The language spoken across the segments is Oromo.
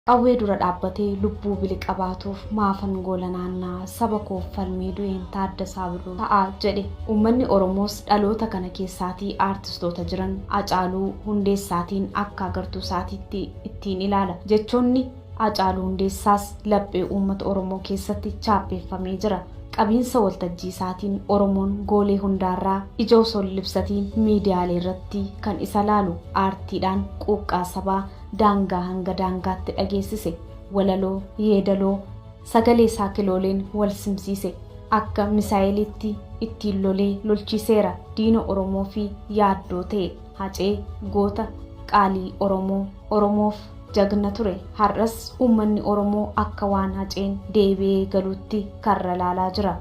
Qawwee dura dhaabbatee lubbuu bili qabaatuuf maafan goola naannaa saba koof falmii du'een Taaddasaa Birruu ta'aa jedhe. Uummanni Oromoos dhaloota kana keessaatii aartistoota jiran Hacaaluu Hundeessaatiin akka agartuu isaatiitti ittiin ilaala. Jechoonni Hacaaluu Hundeessaas laphee uummata Oromoo keessatti chaappeeffamee jira. Qabiinsa waltajjii isaatiin Oromoon goolee hundaarraa ija osoo libsatiin miidiyaalee irratti kan isa laalu aartiidhaan quuqqaa sabaa daangaa hanga daangaatti dhageessise. Walaloo yeedaloo sagalee isaa kilooleen wal simsiise. Akka misaa'elitti ittiin lolee lolchiseera. Diina Oromoo fi yaaddoo ta'e Hacee goota qaalii Oromoof jagna ture. Har'as uummanni Oromoo akka waan Haceen deebi'ee galuutti karra laalaa jira.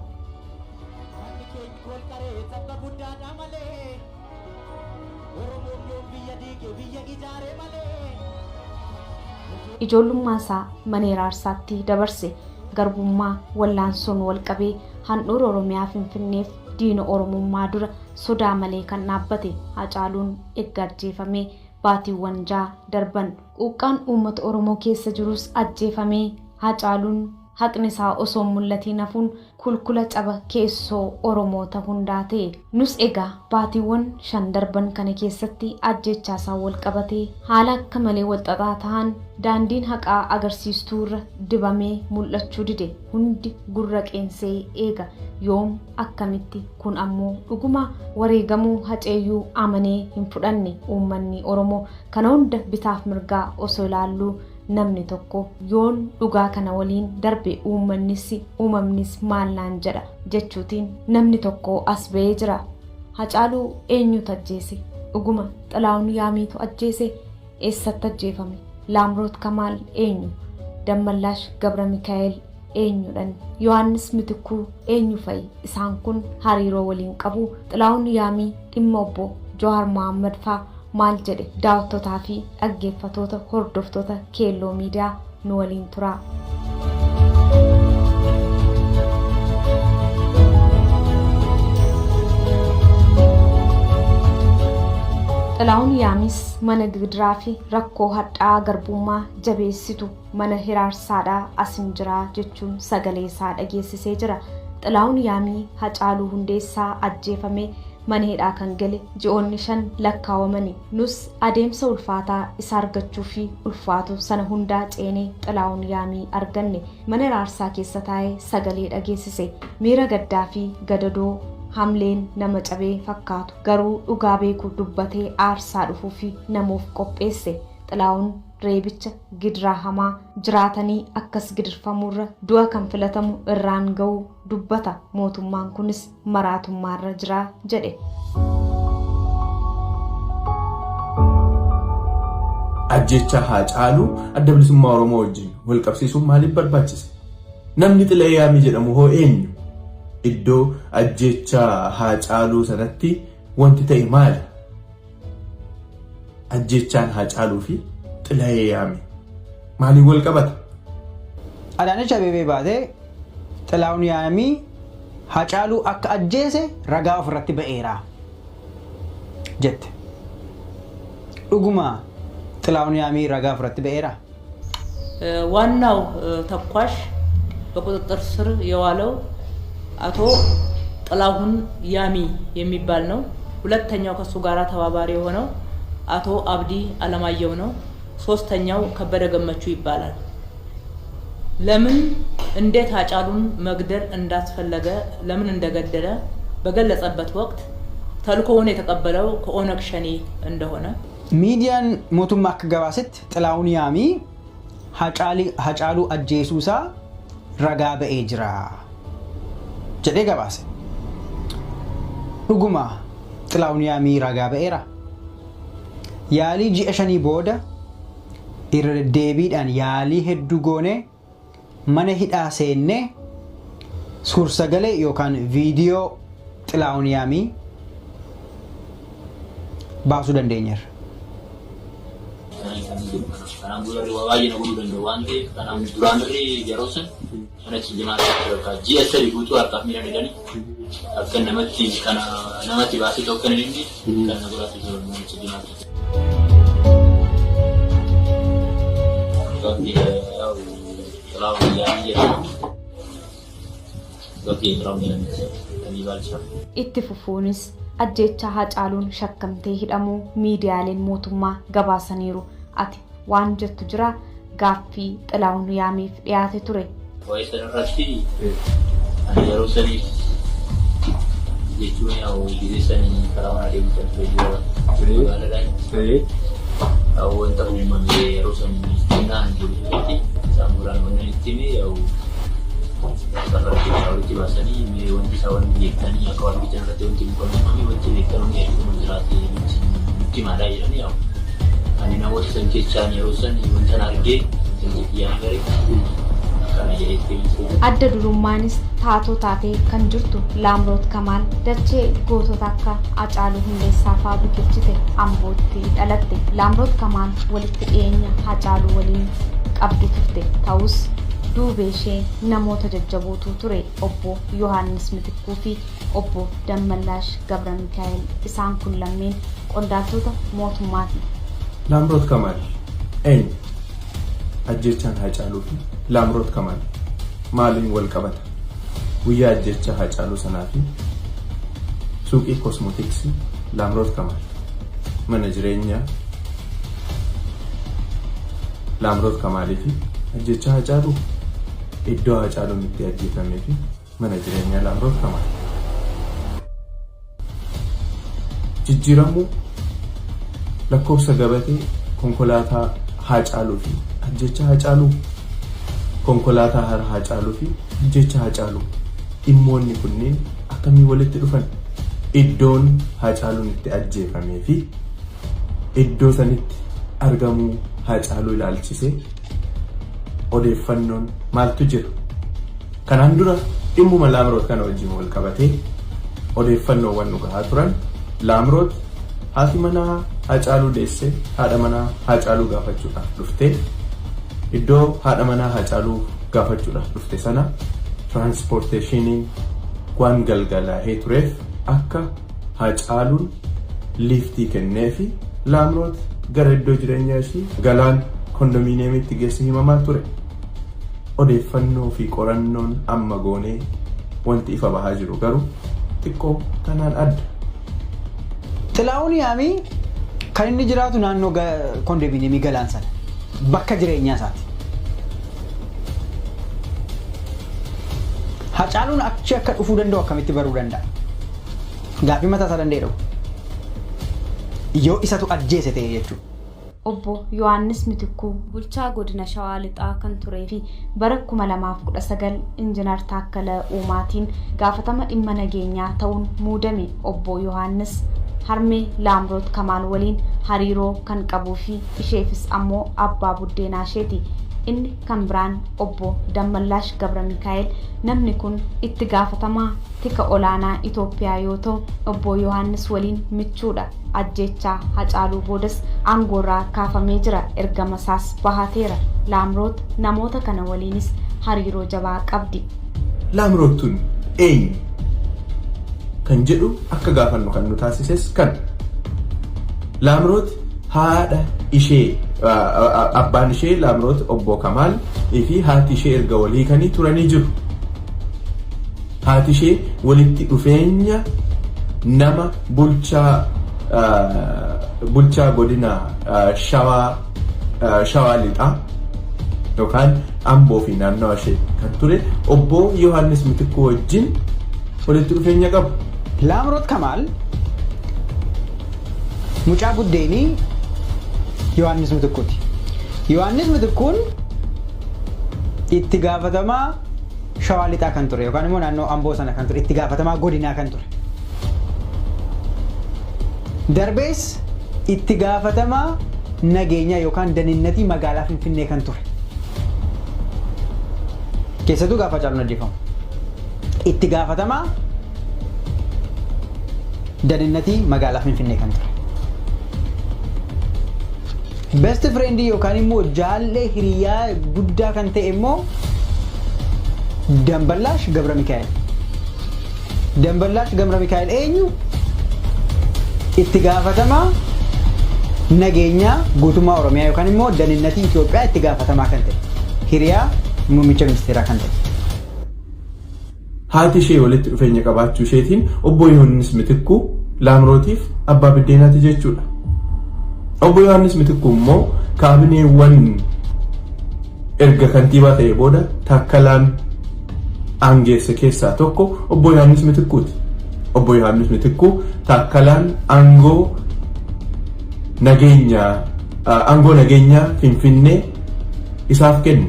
Ijoollummaa isaa maneera aarsaatti dabarse. Garbummaa wallaansoon wal qabee handhuura Oromiyaa Finfinneef diina Oromummaa dura sodaa malee kan dhaabbate. Hacaaluun eegga ajjeefamee baatiiwwan 6 darban. Quuqqaan uummata Oromoo keessa jirus ajjeefamee Hacaaluun haqni isaa osoo mul'atiin hafuun kulkula caba keessoo Oromoota hundaa ta'e. Nus egaa baatiiwwan 5 darban kana keessatti ajjechaa isaa wal qabatee haala akka malee wal xaxaa ta'an daandiin haqaa agarsiistuurra dibamee mul'achuu dide. Hundi gurra qeensee eega. Yoom akkamitti kun ammoo dhuguma wareegamuu Haceeyyuu amanee hin fudhanne. Uummanni Oromoo kana hunda bitaaf mirgaa osoo ilaalluu namni tokko yoon dhugaa kana waliin darbe uumamnis maal naan jedha jechuutiin namni tokko as ba'ee jira. Hacaaluu eenyutu ajjeese? Dhuguma Xilaahun Yaamiitu ajjeese? Eessatti ajjeefame? Laamroot Kamaal eenyu? Dammallaash Gabra Mikaa'el eenyudhan? Yohaannis Mitikuu eenyu fa'i? Isaan kun hariiroo waliin qabu. Xilaahun Yaamii dhimma obbo Jawaar Mohaammed faa maal jedhe? Daawwattotaa fi dhaggeeffatoota hordoftoota Keelloo Miidiyaa nu waliin turaa. Xilaahun Yaamis mana gidiraa fi rakkoo hadhaa garbummaa jabeessitu mana hiraarsaadhaa asin jiraa jechuun sagalee isaa dhageessisee jira. Xilaahun Yaamii Hacaaluu Hundeessaa ajjeefamee mana hidhaa kan gale ji'oonni 5 lakkaawamani. Nus adeemsa ulfaataa isa argachuu fi ulfaatu sana hundaa ceenee Xilaahun Yaamii arganne. Mana hiraarsaa keessa taa'ee sagalee dhageessise. Miira gaddaa fi gadadoo hamleen nama cabee fakkaatu garuu dhugaa beeku dubbatee aarsaa dhufuu fi namuuf qopheesse. Xilaahun reebicha gidiraa hamaa jiraatanii akkas gidirfamuurra du'a kan filatamu irraan ga'uu dubbata. Mootummaan kunis maraatummaarra jira jedhe. Ajjecha Hacaaluu adda bilisummaa Oromoo wajjin wal qabsiisuun maaliif barbaachise? Namni Xilaahun Yaamii jedhamu hoo eenyu? Iddoo ajjecha Hacaaluu sanatti wanti ta'e maali? Ajjechaan Hacaaluu fi Xilaahun Yaamii maaliif wal qabata? Adaanech Abeebee baatee Xilaahun Yaamii Hacaaluu akka ajjeese ragaa ofirratti ba'eera jette. Dhuguma Xilaahun Yaamii ragaa ofirratti ba'eera? ዋናው ተኳሽ በቁጥጥር ስር የዋለው አቶ xilaahun Yaamii የሚባል ነው። ሁለተኛው ከሱ ጋራ ተባባሪ የሆነው አቶ አብዲ አለማየሁ ነው። ሶስተኛው ከበደ ገመቹ ይባላል። ለምን እንዴት Hacaaluun መግደል እንዳስፈለገ ለምን እንደገደለ በገለጸበት ወቅት ተልኮውን የተቀበለው ከኦነግ ሸኔ እንደሆነ ሚዲያን ሞቱማ ከገባስት Xilaahun Yaamii Hacaaluu ajjeesuuሳ ረጋ በኤ ጅራ jedhee gabaase. Dhuguma Xilaahun Yaamii ragaa ba'eera? Yaalii ji'a 5 booda irra deebiidhaan yaalii hedduu goonee mana hidhaa seennee suursagalee yookaan viidiyoo Xilaahun Yaamii baasuu dandeenyeerra. Kanaan dura baay'ee na godhuu danda'u waan ta'eef kanaan duraan irree yeroo san mana cijimaatti yookaan ji'a 3 guutuu harkaaf miidhaan hidhanii akka namatti baasee tokko kan inni kan na godhatu jiru mana cijimaatti. Itti fufuunis ajjeechaa Hacaaluun shakkamtee hidhamuu miidiyaaleen mootummaa gabaasaniiru. Ati waan jettu jira gaaffii Xilaahun Yaamiif dhiyaate ture. jechuun yaa'u bilisanii karaa waan adeemsisan ture jira wanta uumamee yeroo sanii naan jirutti isaan duraan wannan ittime yaa'u barraatti walitti baasanii mee wanti isaa wanti beektanii akka waan bitan irratti wanti muka uumame wanti beektanuun hedduu jiraate nutti maadaa jedhanii yaa'u ani namoota san jechaan yeroo san wanta argee wanti xiyyaan garee adda durummaanis taatoo taatee kan jirtu Laamroot Kamaal dachee gootota akka Hacaaluu Hundeessaa fa'aa biqilchite Ambootti dhalatte. Laamroot Kamaal walitti dhiyeenya Hacaaluu waliin qabdu turte ta'us duubee ishee namoota jajjabootu ture. Obbo Yohaannis Mitikkuu fi obbo Dammallaash Gabra Mikaa'el isaan kun lammeen qondaaltota mootummaati. Laamroot Kamaal eenyu? Ajjechaan Hacaaluu fi Laamroot Kamaal maaliin wal qabata? Guyyaa ajjecha Hacaaluu sanaa fi suuqii kosmootiksii Laamroot Kamaal mana jireenyaa Laamroot Kamaalii fi ajjecha Hacaaluu iddoo Hacaaluun itti ajjeefamee fi mana jireenyaa Laamroot Kamaal jijjiiramuu lakkoofsa gabatee konkolaataa Hacaaluu fi ajjecha Hacaaluu konkolaataa hara Hacaaluu fi ajjecha Hacaaluu dhimmoonni kunneen akkamii walitti dhufan? Iddoon Hacaaluun itti ajjeefamee fi iddoo sanitti argamuu Hacaaluu ilaalchisee odeeffannoon maaltu jira? Kanaan dura dhimmuma Laamroot kana wajjin wal qabatee odeeffannoowwan nu gahaa turan Laamroot haati manaa Hacaaluu deessee haadha manaa Hacaaluu gaafachuudhaaf dhuftee iddoo haadha manaa Hacaaluu gaafachuudhaaf dhufte sana tiraanspoorteeshiniin waan galgalaa'ee tureef akka Hacaaluun liiftii kennee fi Laamroot gara iddoo jireenyaa ishii galaan kondominiyeemitti geesse himamaa ture. Odeeffannoo fi qorannoon amma goonee wanti ifa bahaa jiru garuu xiqqoo kanaan adda. Xilaahun Yaamii kan inni jiraatu naannoo kondominiyeemii galaan sana bakka jireenyaa isaati. Hacaaluun achi akka dhufuu danda'u akkamitti baruu danda'a? Gaaffii mataa isaa danda'e dhabu. Yoo isatu ajjeese ta'e jechuudha. Obbo Yohaannis Mitikkuu bulchaa godina Shawaa Lixaa kan turee fi bara 2019 Injiinar Taakkala Uumaatiin gaafatama dhimma nageenyaa ta'uun muudame. Obbo Yohaannis harmee Laamroot Kamaal waliin hariiroo kan qabuu fi isheefis ammoo abbaa buddeenaa isheeti. Inni kan biraan obbo Dammallaash Gabra Mikaa'el namni kun itti gaafatamaa tika olaanaa Itoophiyaa yoo ta'u obbo Yohaannis waliin michuudha. Ajjechaa Hacaaluu boodas aangoorraa kaafamee jira. Ergama isaas bahateera. Laamroot namoota kana waliinis hariiroo jabaa qabdi. Laamrootun eenyu kan jedhu akka gaafannu kan nu taasises kan Laamroot haadha ishee abbaan ishee Laamroot obbo Kamaal fi haati ishee erga walii kanii turanii jiru. Haati ishee walitti dhufeenya nama bulchaa godina Shawaa Lixaa yookaan Amboo fi naannawa ishee kan ture obbo Yohaannis Mitikkuu wajjin walitti dhufeenya qabu. Laamroot Kamaal mucaa buddeenii Yohaannis Mitikkuuti. Yohaannis Mitikkuun itti gaafatamaa Shawaa Lixaa kan ture yookaan immoo naannoo Amboo sana kan ture itti gaafatamaa godinaa kan ture. Darbees itti gaafatamaa nageenyaa yookaan daninnatii magaalaa Finfinnee kan ture. Keessattuu gaafa Hacaaluun ajjeefamu. Itti gaafatamaa daninnatii magaalaa Finfinnee kan ture. Best friend yookaan immoo jaallee hiriyaa guddaa kan ta'e immoo Dammallaash Gabra Mikaa'el. Dammallaash Gabra Mikaa'el eenyu? Itti gaafatamaa nageenya guutummaa Oromiyaa yookaan immoo daninnatii Itoophiyaa itti gaafatamaa kan ta'e hiriyaa muummicha ministeeraa kan ta'e. Haati ishee walitti dhufeenya qabaachuu isheetiin obbo Yohaannis Mitikkuu Laamrootiif abbaa biddeenaati jechuudha. Obbo Yohaannis Mitikkuu immoo kaabineewwan erga kantiibaa ta'e booda Taakkalaan aangeesse keessaa tokko obbo Yohaannis Mitikkuuti. Obbo Yohaannis Mitikkuu Taakkalaan aangoo nageenya Finfinnee isaaf kenne.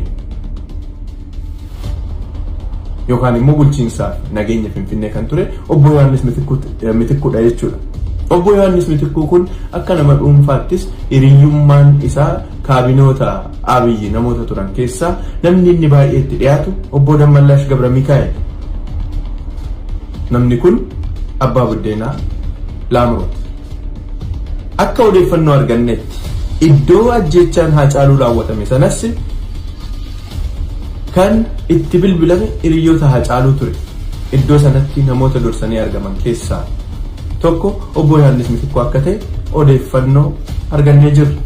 Yookaan immoo bulchiinsaaf nageenya Finfinnee kan ture obbo Yohaannis Mitikkuudha jechuudha. Obbo Yohaannis Mitikkuu kun akka nama dhuunfaattis hiriyyummaan isaa kaabinoota Abiyyi namoota turan keessaa namni inni baay'ee itti dhiyaatu obbo Dammallaash Gabra Mikaa'el. Namni kun abbaa biddeenaa Laamroot. Akka odeeffannoo argannetti iddoo ajjeechaan Haacaaluu raawwatame sanas kan itti bilbilame hiriyoota Haacaaluu ture. Iddoo sanatti namoota dursanii argaman keessaa tokko obbo Yohaannis Mitikkuu akka ta'e odeeffannoo argannee jirra.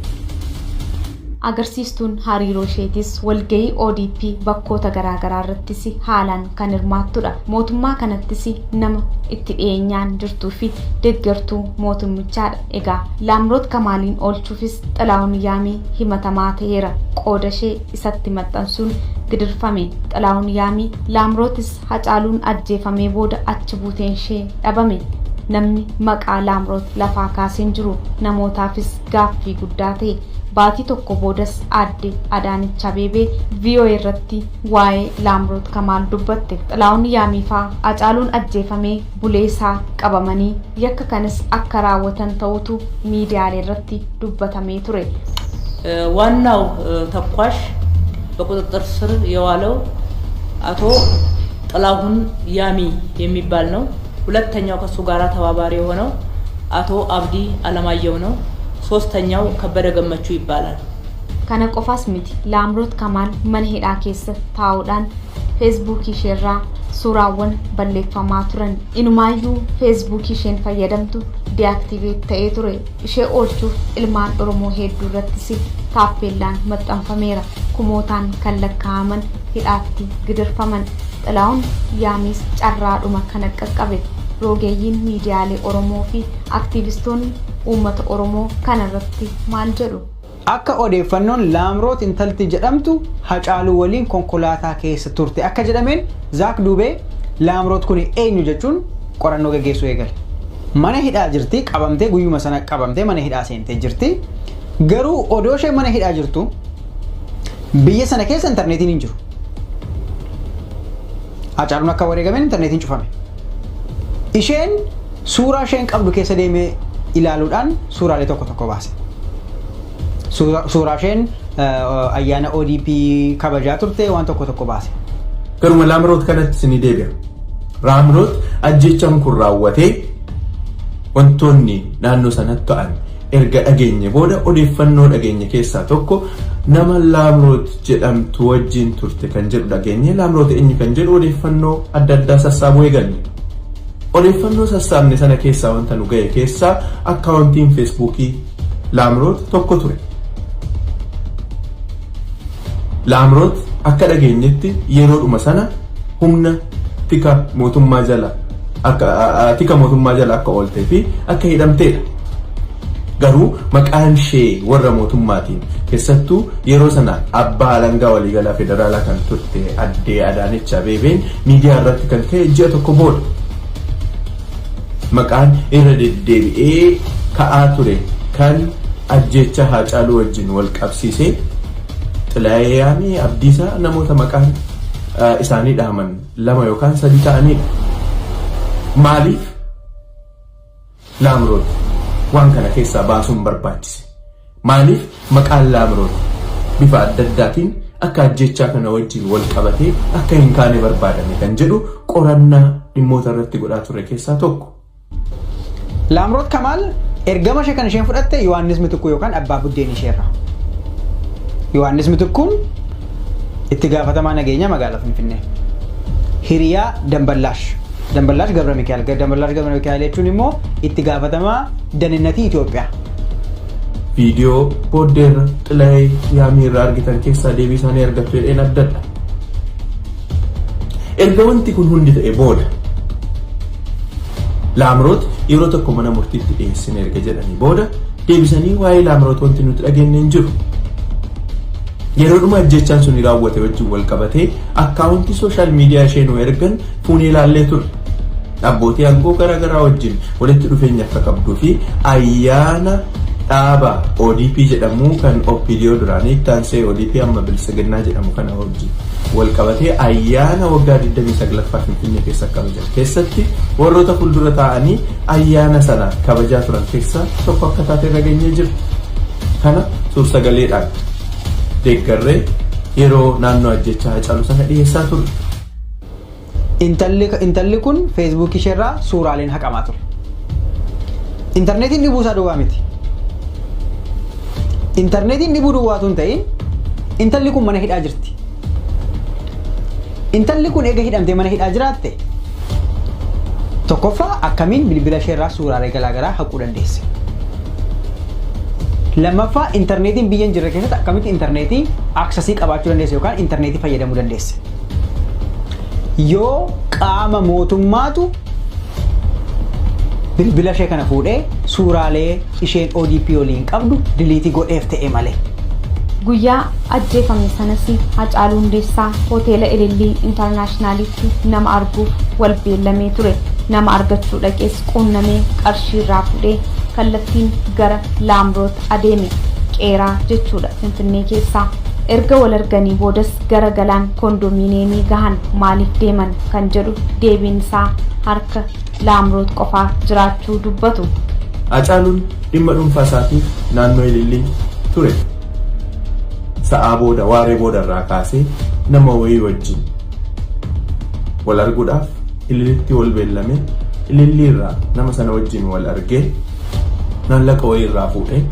Agarsiistuun hariiroo isheetis walgahii ODP bakkoota garaagaraa irrattis haalaan kan hirmaattudha. Mootummaa kanattis nama itti dhiyeenyaan jirtuu fi deeggartuu mootummichaadha. Egaa Laamroot Kamaaliin oolchuufis Xilaahun Yaamii himatamaa ta'eera. Qooda ishee isatti maxxansuun gidirfame. Xilaahun Yaamii Laamrootis Haacaaluun ajjeefamee booda achi buuteen ishee dhabame. Namni maqaa Laamroot lafaa kaaseen jiru namootaafis gaaffii guddaa ta'e. Baatii tokko boodas aadde Adaanech Abeebee VOA irratti waa'ee Laamroot Kamaal dubbatte. Xilaahun Yaamii fa'aa Haacaaluun ajjeefamee bulee isaa qabamanii yakka kanas akka raawwatan ta'utu miidiyaalee irratti dubbatamee ture. ዋናው ተኳሽ በቁጥጥር ስር የዋለው አቶ ጥላሁን ያሚ የሚባል ነው። ሁለተኛው ከሱ ጋራ ተባባሪ የሆነው አቶ አብዲ አለማየሁ ነው። ሶስተኛው ከበደ ገመቹ ይባላል። Kana qofaas miti Laamroot Kamaal mana hidhaa keessa taa'uudhaan feesbuukii isheerraa suuraawwan balleeffamaa turan. Inumaayyuu feesbuukii isheen fayyadamtu deaktiveet ta'ee ture. Ishee oolchuuf ilmaan Oromoo hedduu irrattis taappeellaan maxxanfameera. Kumootaan kan lakkaa'aman hidhaatti gidirfaman. Xilaahun Yaamiis carraadhuma kana qaqqabe. Rogeeyyiin miidiyaalee Oromoo fi aktiivistoonni uummata Oromoo kanarratti maal jedhu? Akka odeeffannoon Laamroot intalti jedhamtu Haacaaluu waliin konkolaataa keessa turte akka jedhameen Zaak Duubee Laamroot kun eenyu jechuun qorannoo gaggeessuu eegale. Mana hidhaa jirti, qabamtee guyyuma sana qabamtee mana hidhaa seentee jirti. Garuu odoo ishee mana hidhaa jirtu biyya sana keessa intarneetiin hin jiru. Haacaaluun akka wareegameen intarneetiin cufame. Isheen suuraa isheen qabdu keessa deemee ilaaluudhaan suuraalee tokko baase. Suuraa isheen ayyaana ODP kabajaa turte waan tokko baase. Garuma Laamroot kanatti ni deebi'a. Laamroot ajjechaan kun raawwatee wantoonni naannoo sanatti ta'an erga dhageenye booda odeeffannoo dhageenye keessaa tokko nama Laamroot jedhamtu wajjin turte kan jedhu dhageenye. Laamroot eenyu kan jedhu odeeffannoo adda addaa sassaabuu eegalle. Odeeffannoo sassaabne sana keessaa wanta nu ga'e keessaa akkaawuntiin feesbuukii Laamroot tokko ture. Laamroot akka dhageenyetti yeroodhuma sana humna tika mootummaa jala akka ooltee fi akka hidhamteedha. Garuu maqaan ishee warra mootummaatiin keessattuu yeroo sana abbaa alangaa waliigalaa federaalaa kan turte aadde Adaanech Abeebeen miidiyaa irratti kan ka'e ji'a tokko booda. Maqaan irra deddeebi'ee ka'aa ture kan ajjecha Haacaaluu wajjin wal qabsiisee Xilaahun Yaamii Abdiisaa namoota maqaan isaanii dhahaman 2 yookaan 3 ta'anidha. Maaliif Laamroot waan kana keessaa baasuun barbaachise? Maaliif maqaan Laamroot bifa adda addaatiin akka ajjechaa kana wajjin wal qabatee akka hin kaane barbaadame kan jedhu qorannaa dhimmoota irratti godhaa ture keessaa tokko. Laamroot Kamaal ergama ishee kan isheen fudhatte Yohaannis Mitikkuu yookaan abbaa buddeen isheerraa. Yohaannis Mitikkuun itti gaafatamaa nageenya magaalaa Finfinnee. Hiriyaa Dammallaash Gabra Mikaa'el jechuun immoo itti gaafatamaa daninnatii Itoophiyaa. viidiyoo booddeerra Xilaayee Yaamii irraa argitan keessaa deebii isaanii argattu jedheen abdadha. Erga wanti kun hundi ta'e booda Laamroot yeroo tokko mana murtiitti dhiyeessine erga jedhanii booda deebisanii waa'ee Laamroot wanti nuti dhageenye hin jiru. Yeroo dhuma ajjechaan sun raawwate wajjin wal qabatee akkaawuntii sooshaal miidiyaa ishee nu ergan fuunee ilaallee ture. Abbootii aangoo garaagaraa wajjin walitti dhufeenya akka qabduu fi ayyaana dhaaba ODP jedhamu kan OPDO duraanii taansee ODP amma bilisiginnaa jedhamu kana wajjin wal qabatee ayyaana waggaa 29ffaa Finfinnee keessa kabajan keessatti warroota fuuldura taa'anii ayyaana sana kabajaa turan keessaa tokko akka taate dhageenyee jiru. Kana suur-sagaleedhaan deeggarree yeroo naannoo ajjechaa Hacaaluu sana dhiyeessaa ture. Intalli kun Facebook isheerraa suuraaleen haqamaa ture. Intarneetiin dhibuu isaa duwwaa miti. Intarneetiin dhibuu duwwaatu hin ta'in intalli kun mana hidhaa jirti. Intalli kun eega hidhamtee mana hidhaa jiraatte tokkoffaa akkamiin bilbila isheerraa suuraalee garaagaraa haquu dandeesse? Lammaffaa intarneetiin biyya hin jirre keessatti akkamitti intarneetii aksesii qabaachuu dandeesse yookaan intarneetii fayyadamuu dandeesse? Yoo qaama mootummaatu bilbila ishee kana fuudhee suuraalee isheen ODP waliin qabdu diliitii godheef ta'e malee. Guyyaa ajjeefame sanas Hacaaluu Hundeessaa hoteela Ilillii Intarnaashinaalitti nama arguuf wal beellamee ture. Nama argachuu dhaqees quunnamee qarshii irraa fuudhee kallattiin gara Laamroot adeeme. Qeeraa jechuudha Finfinnee keessaa. Erga wal arganii boodas gara galaan kondominiyeemii gahan maaliif deeman kan jedhu deebiin isaa harka Laamroot qofaa jiraachuu dubbatu. Hacaaluun dhimma dhuunfaa isaatiif naannoo Ilillii ture. Sa'aa booda waaree booda irraa kaasee nama wayii wajjin wal arguudhaaf Ililliitti wal beellame. Ilillii irraa nama sana wajjin wal argee maallaqa wayii irraa fuudhee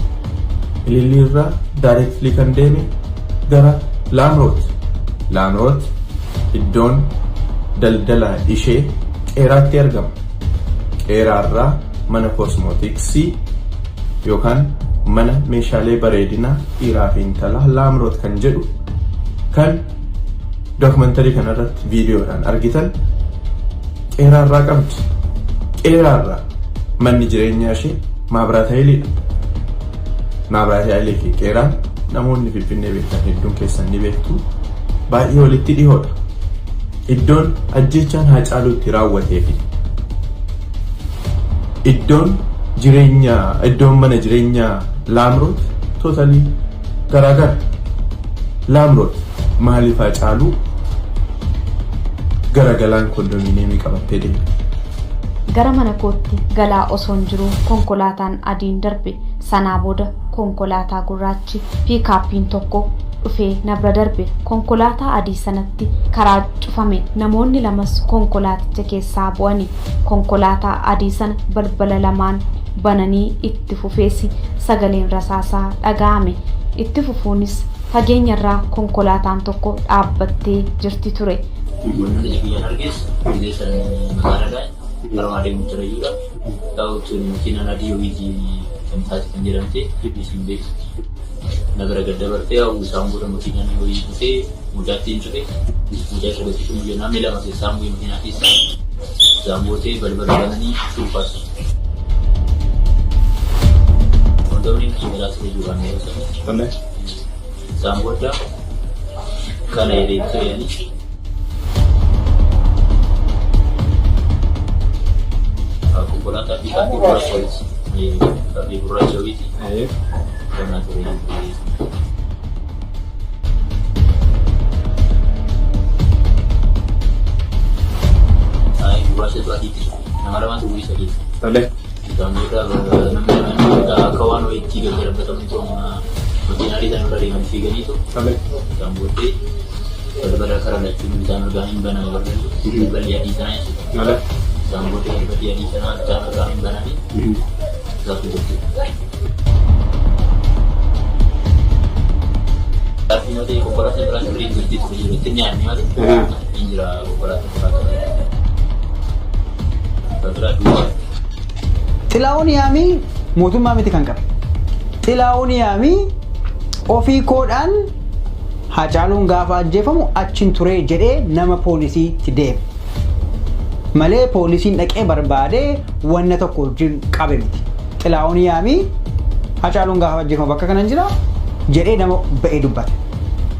Ilillii irraa directly kan deeme gara Laamroot. Laamroot iddoon daldala ishee Qeeraatti argama. Qeeraarraa mana kosmootiksii yookaan mana meeshaalee bareedinaa dhiiraa fi intalaa Laamroot kan jedhu kan dookumentarii kanarratti viidiyoodhaan argitan Qeeraarraa qabdi. Qeeraarraa manni jireenyaa ishee Maabiraat Hayileedha. Maabiraat Hayilee fi Qeeraan namoonni Finfinnee beekan hedduun keessan ni beektu. Baay'ee walitti dhihoodha. Iddoon ajjechaan Hacaaluutti raawwatee fi iddoon mana jireenyaa Laamroot totally garaagara. Laamroot maaliif Hacaaluu gara galaan kondominiyeemii qabattee deeme? Gara mana kootti galaa osoon jiru konkolaataan adiin darbe. Sanaa booda konkolaataa gurraachi piikaappiin tokko dhufee na bira darbe. Konkolaataa adii sanatti karaa cufame. Namoonni lamas konkolaaticha keessaa bu'anii konkolaataa adii sana balbala lamaan bananii itti fufeesi sagaleen rasaasaa dhaga'ame. Itti fufuunis fageenyarraa konkolaataan tokko dhaabbattee jirti ture. Barbaade mucarayyuudha. Daawwattoonni makiinaan adii ho'iitii kan taate kan jedhamte isin beeku. Nagara gaddabartee isaan booda makiinaan ho'ii dhufee mucaatti hin cufe. Mucaa shagatti shumbiyoo namni lama keessaa bu'ee makiinaa keessaa isaan bootee balbala bananii dhuunfaas. Wantoonni miidhagaa siree jiraan yeroo sana. Isaan booda kana hiriirtee yaanii. Konkolaataa fi kaartii gurraacha walitti. Kaartii gurraacha walitti. Kana ture. Gurraacha tu adiiti. Nama lamaatu gurri sadii. Tole. Daamota namni akka waan wayiitti gargaarabatamu ta'u makiinaalee sana irra deeman fiiganiitu. Tole. Isaan booddee balbala karaa lachuun isaan argaa hin baname barbaadu. Balballi adii sana jechuudha. Tole. Isaan booddee balballi adii sana isaan argaa hin baname. Isaatu jechuudha. Arfinootee konkolaataa biraa sirrii dubartii ture jiru itti nyaanni malee hin jira konkolaataa biraa duuba. Xilaa'oon Yaamii mootummaa miti kan qabe. Xilaa'uun Yaamii ofii koodhaan Hacaaluun gaafa ajjeefamu achiin turee jedhee nama poolisiitti deeme. Malee poolisiin dhaqee barbaadee wanna tokko wajjin qabe miti. Xilaa'uun Yaamii Hacaaluun gaafa ajjeefamu bakka kanan jira jedhee nama ba'ee dubbate.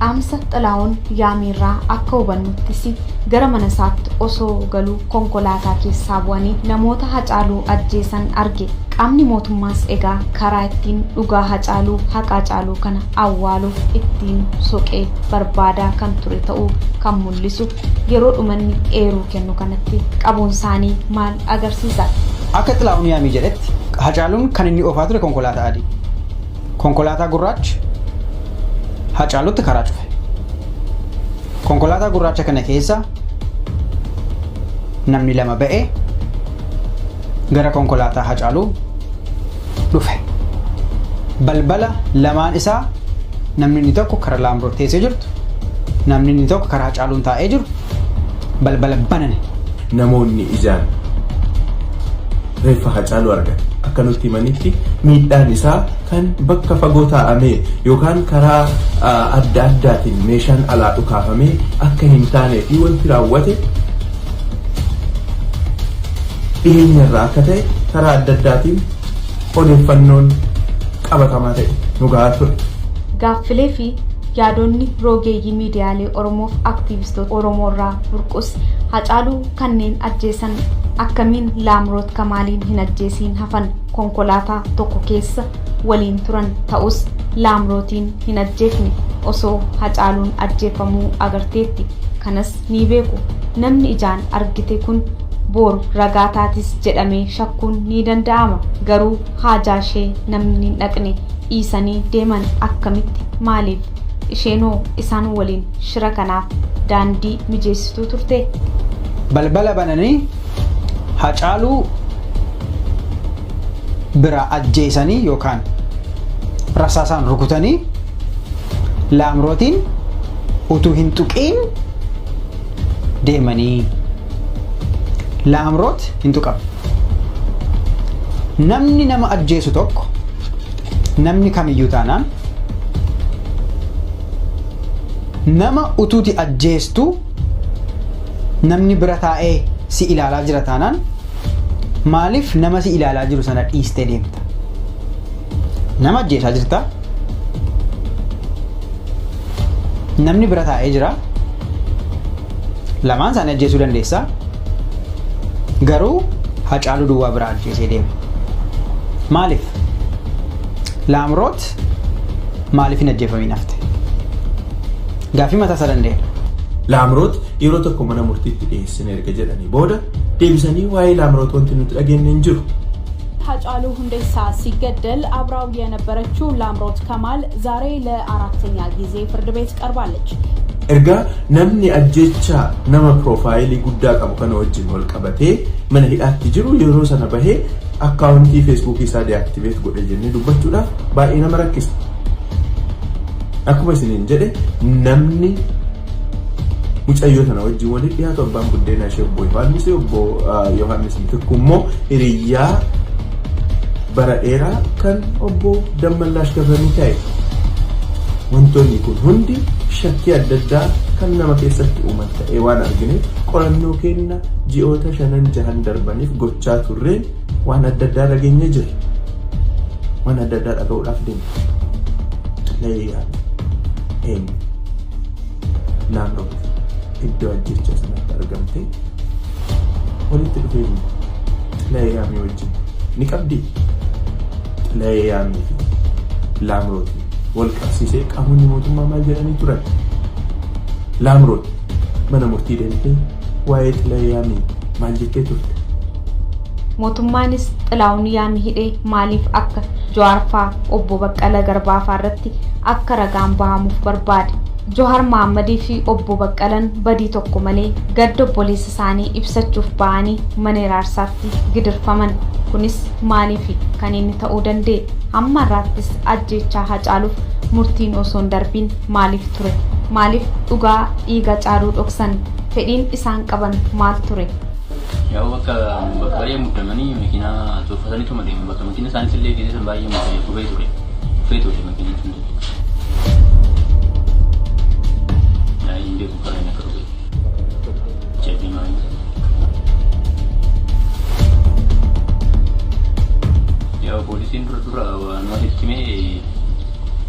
Dhaamsa Xilaa'uun Yaamiirraa akka hubannuttis gara mana isaatti osoo galuu konkolaataa keessaa bu'anii namoota Hacaaluu ajjeesan arge. Qaamni mootummaas egaa karaa ittiin dhugaa Hacaaluu haqa Hacaaluu kana awwaaluuf ittiin soqee barbaadaa kan ture ta'uu kan mul'isu yeroo dhumanni eeruu kennu kanatti qabuun isaanii maal agarsiisa? Akka Xilaa'uun Yaamii jedhetti Hacaaluun kan inni oofaa ture konkolaataa adii. Konkolaataa gurraacha Hacaaluutti karaa cufe. Konkolaataa gurraacha kana keessa namni lama ba'ee gara konkolaataa Hacaaluu dhufe. Balbala lamaan isaa namni inni tokko karaa Laamroot teessee jirtu, namni inni tokko karaa Hacaaluun taa'ee jiru balbala banane. Namoonni ijaan reeffa Hacaaluu argan akka nutti himanitti miidhaan isaa kan bakka fagoo taa'amee yookaan karaa adda addaatiin meeshaan alaa dhukaafamee akka hin taanee fi wanti raawwate dhiyeenyarraa akka ta'e karaa adda addaatiin odeeffannoon qabatamaa ta'e nu gahaa ture. Gaaffilee fi yaadonni rogeeyyii miidiyaalee Oromoof aktiivistoota Oromoorraa burqus Hacaaluu kanneen ajjeesan akkamiin Laamroot Kamaaliin hin ajjeesiin hafan konkolaataa tokko keessa waliin turan ta'us Laamrootiin hin ajjeefne osoo Hacaaluun ajjeefamuu agarteetti. Kanas ni beeku namni ijaan argite kun boru ragaa taatis jedhamee shakkuun ni danda'ama. Garuu haajaa ishee namni hin dhaqne dhiisanii deeman akkamitti maaliif? Isheenoo isaan waliin shira kanaaf daandii mijeessituu turte. Balbala bananii Hacaaluu bira ajjeesanii yookaan rasaasaan rukutanii Laamrootiin utuu hin tuqiin deemanii. Laamroot hin tuqamu. Namni nama ajjeesu tokko namni kamiyyuu taanaan nama utuuti ajjeestu namni bira taa'ee si ilaalaa jira taanaan maaliif nama si ilaalaa jiru sana dhiistee deemta? Nama ajjeesaa jirta, namni bira taa'ee jira, lamaan isaanii ajjeesuu dandeessa, garuu Hacaaluu duwwaa bira ajjeesee deema. Maaliif? Laamroot maaliif hin ajjeefamiin hafte? Gaaffii mataa isaa danda'e. Laamroot yeroo tokko mana murtiitti dhiyeessine erga jedhanii booda deebisanii waa'ee Laamroot wanti nuti dhageenye hin jiru. ሃጫሉ ሁንዴሳ ሲገደል አብራው የነበረችው ላምሮት ከማል ዛሬ ለአራተኛ ጊዜ ፍርድ ቤት ቀርባለች። erga namni ajjecha nama profaayilii guddaa qabu kana wajjin wal qabatee mana hidhaatti jiru yeroo sana bahee akkaawuntii feesbuukii isaa deaktiveet godhe jennee dubbachuudhaaf baay'ee nama rakkisa. Akkuma isiniin jedhe namni mucayyoo sana wajjin walitti dhiyaatu abbaan buddeenaa ishee obbo Yohaannis Mitikuu immoo hiriyyaa bara dheeraa kan obbo Dammallaash Gabramii ta'e. Wantoonni kun hundi shakkii adda addaa kan nama keessatti uuman ta'ee waan argineef qorannoo keenya ji'oota 5-6 darbaniif gochaa turreen waan adda addaa dhageenye jira. Waan adda addaa dhaga'uudhaaf deemna. Laamroot iddoo ajjecha sanatti argamte walitti dhufeenya Xilaayyaamii wajjin ni qabdi. Xilaayyaamii fi Laamroot wal qabsiisee qaamonni mootummaa maal jedhanii turan? Laamroot mana murtii deemtee waa'ee Xilaayyaamii maal jettee turte? Mootummaanis Xilaa'uun Yaamii hidhee maaliif akka Jawaar faa obbo Baqqala Garbaa faa irratti akka ragaan bahamuuf barbaade? Jawaar Mahammadii fi obbo Baqqalan badii tokko malee gadda obboleessa isaanii ibsachuuf bahanii mana hiraarsaatti gidirfaman. Kunis maaliif kan inni ta'uu danda'e? Hamma irraattis ajjechaa Hacaaluuf murtiin osoo hin darbiin maaliif ture? Maaliif dhugaa dhiiga Hacaaluu dhoksan? Fedhiin isaan qaban maal ture? Yaa'u bakka baay'ee muddamanii makiinaa tolfatanii tuma deemu bakka makiina isaaniis illee keessatti baay'ee muddamee ture. feetu di makin itu. Ya ini dia bukan yang kerja. Jadi main. Ya polisi berdua awan masih kini.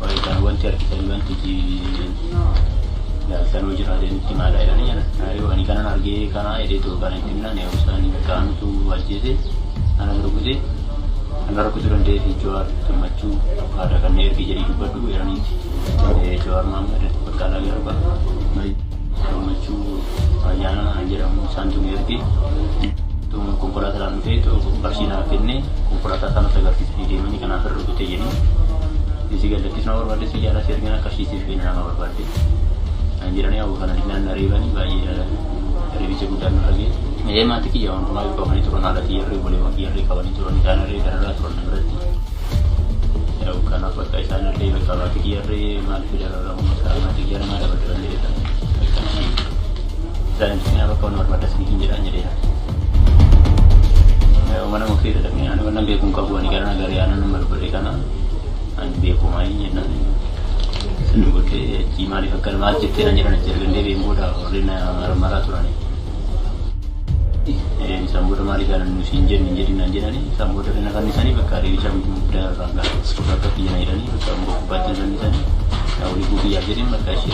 Baik awan cari kita bantu di. Ya kan ujar ada di mana ada ni ya. Ayo ini kan harga kan ada itu kan ini mana ya usah ni kan tu wajib sih. Anak berukuti. Anak aku turun dari jual termacu ada kan air jadi juga dulu ya nih jual mama ada berkala ya pak baik termacu ayana aja orang santung erti tu kumpulan dalam itu bersih nak ini kumpulan tanah tegar di mana kan akhir itu jadi di sini ada kisah orang ada sejarah sirgana kasih sih ini nama berarti anjurannya aku kan dari bani bayi dari bisa gudang lagi. Ya mati ki jangan rumah kau ini turun ada tiar boleh wakil kawan itu turun karena turun berarti. Ya bukan apa kayak sana deh kalau tiar mati dalam orang masalah mati tiar ada betulan dia tak. Dan ini apa kau nomor batas ni hinjarannya dia. Ya mana mungkin ada ni anu mana biar kungkap buat ni karena negara anu nomor berikan anu biar kumainya nanti. Sendu ke cimari fakar masjid tirannya nanti gende biar muda orangnya marah turun ni. Sambut mari kan musinjen menjadi nanjena ni sambut dari nak nisani bekari jam muda rangga sudah kepian ini sambut batan nisani tahu ibu dia jadi makasih